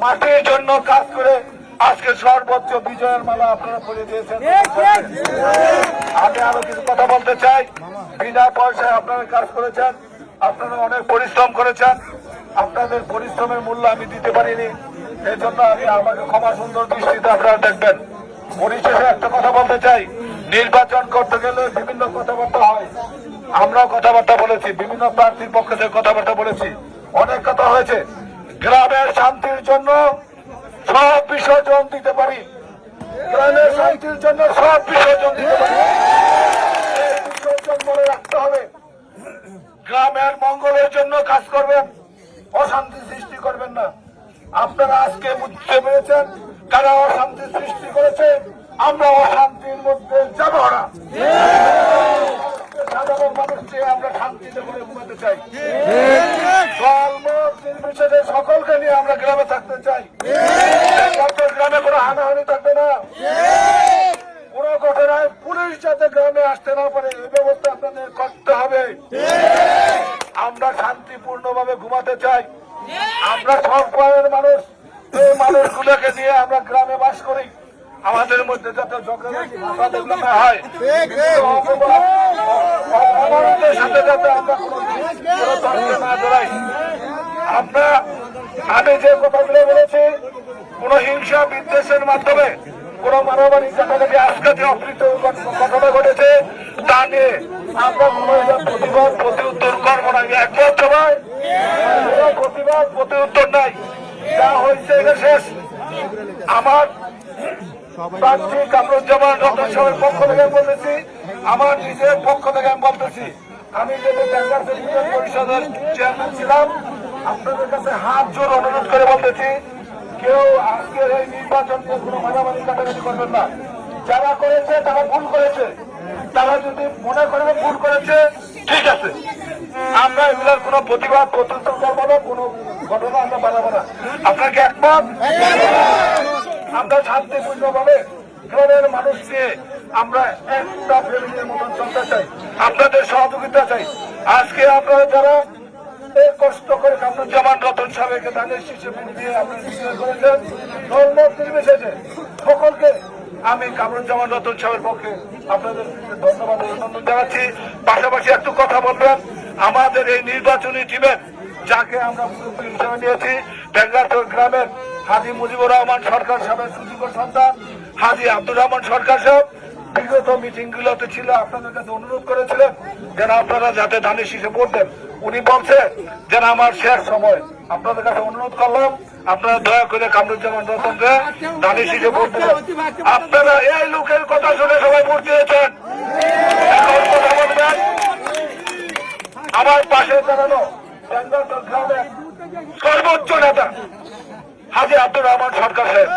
মাটির জন্য কাজ করে আজকে সর্বোচ্চ বিজয়ের মালা আপনারা পরিয়ে দিয়েছেন। আমি আরো কিছু কথা বলতে চাই। বিনা পয়সায় আপনারা কাজ করেছেন, আপনারা অনেক পরিশ্রম করেছেন। আপনাদের পরিশ্রমের মূল্য আমি দিতে পারিনি, এই জন্য আমি আমাকে ক্ষমা সুন্দর দৃষ্টিতে আপনারা দেখবেন। পরিশেষে একটা কথা বলতে চাই, নির্বাচন করতে গেলে বিভিন্ন কথাবার্তা হয়। আমরাও কথাবার্তা বলেছি, বিভিন্ন প্রার্থীর পক্ষ থেকে কথাবার্তা বলেছি, অনেক কথা হয়েছে। গ্রামের শান্তির জন্য সব বিসর্জন দিতে পারি, গ্রামের শান্তির জন্য সব বিসর্জন দিতে পারি। বিসর্জন মনে রাখতে হবে। গ্রামের মঙ্গলের জন্য কাজ করবেন, অশান্তি সৃষ্টি করবেন না। আপনারা আজকে বুঝতে পেরেছেন কারা অশান্তি সৃষ্টি করেছে। আমরা অশান্তির মধ্যে যাব না। সাধারণ মানুষকে আমরা শান্তিতে করে ঘুমাতে চাই। দলমত নির্বিশেষে সকলকে নিয়ে আমরা গ্রামে থাকতে চাই। গ্রামে কোনো হানাহানি থাকবে না, কোন ঘটনায় পুলিশ যাতে গ্রামে আসতে না পারে এই ব্যবস্থা আপনাদের করতে হবে। আমরা শান্তিপূর্ণ ভাবে ঘুমাতে চাই। আমরা সব গ্রামের মানুষ, এই মানুষগুলোকে নিয়ে আমরা গ্রামে বাস করি। আমাদের মধ্যে যাতে ঝগড়াঝাটি না হয়, আমাদের সাথে যাতে আমরা কোনো তর্কে না জড়াই। আমি যে কথাগুলো বলেছি, কোন হিংসা বিদ্বেষের মাধ্যমে কোন মানবাধিক কাটাকাটি আজকে যে অপ্রীত ঘটনা ঘটেছে তা নিয়ে আমরা কোন প্রতিবাদ প্রতি উত্তর করবো না। একমত সবাই? প্রতিবাদ প্রতি উত্তর নাই, যা হয়েছে এটা শেষ। আমার প্রার্থী কামরুজ্জামান রতন সাহেবের পক্ষ থেকে বলতেছি, আমার নিজের পক্ষ থেকে আমি বলতেছি, আমি যেহেতু টাঙ্গাইল ইউনিয়ন পরিষদের চেয়ারম্যান ছিলাম, আপনাদের কাছে হাত জোর অনুরোধ করে বলতেছি, কেউ আজকের এই নির্বাচন নিয়ে কোনো মারামারি কাটাকাটি করবেন না। যারা করেছে তারা ভুল করেছে, তারা যদি মনে করে ভুল করেছে ঠিক আছে, আমরা এগুলোর কোনো প্রতিবাদ প্রত্যুত্তর করবো না, কোনো ঘটনা আমরা বাড়াবো না। আপনাকে একমত? আমরা শান্তিপূর্ণ ভাবে গ্রামের মানুষকে আমরা একটা ফ্যামিলির মতন চলতে চাই, আপনাদের সহযোগিতা চাই। আজকে আপনারা যারা কষ্ট করে কামরুজ্জামান রতন সাহেবকে ধানের শীষে ভোট দিয়ে আপনারা বিজয় করেছেন, দলমত নির্বিশেষে সকলকে আমি কামরুজ্জামান রতন সাহেবের পক্ষে আপনাদের ধন্যবাদ অভিনন্দন জানাচ্ছি। পাশাপাশি একটু কথা বলবেন, আমাদের এই নির্বাচনী টিমের যাকে আমরা মুরব্বী হিসেবে নিয়েছি, টেঙ্গারচর গ্রামের হাজী মুজিবুর রহমান সরকার সাহেবের সুযোগ্য সন্তান হাজী আব্দুর রহমান সরকার সাহেব বিগত মিটিং গুলোতে ছিল, আপনাদের কাছে অনুরোধ করেছিলেন যেন আপনারা যাতে ধানের শীষে ভোট দেন। উনি বলছে যেন আমার শেষ সময় আপনাদের কাছে অনুরোধ করলাম, আপনারা দয়া করে কামরুজ্জামান রতনকে ধানের শীষে ভোট দেবেন। আপনারা এই লোকের কথা শুনে সবাই ভোট দিয়েছেন, এখন কথা বলবেন। আমার পাশে দাঁড়ানো টেঙ্গারচর গ্রামের সর্বোচ্চ নেতা হাজী আব্দুর রহমান সরকার সাহেব,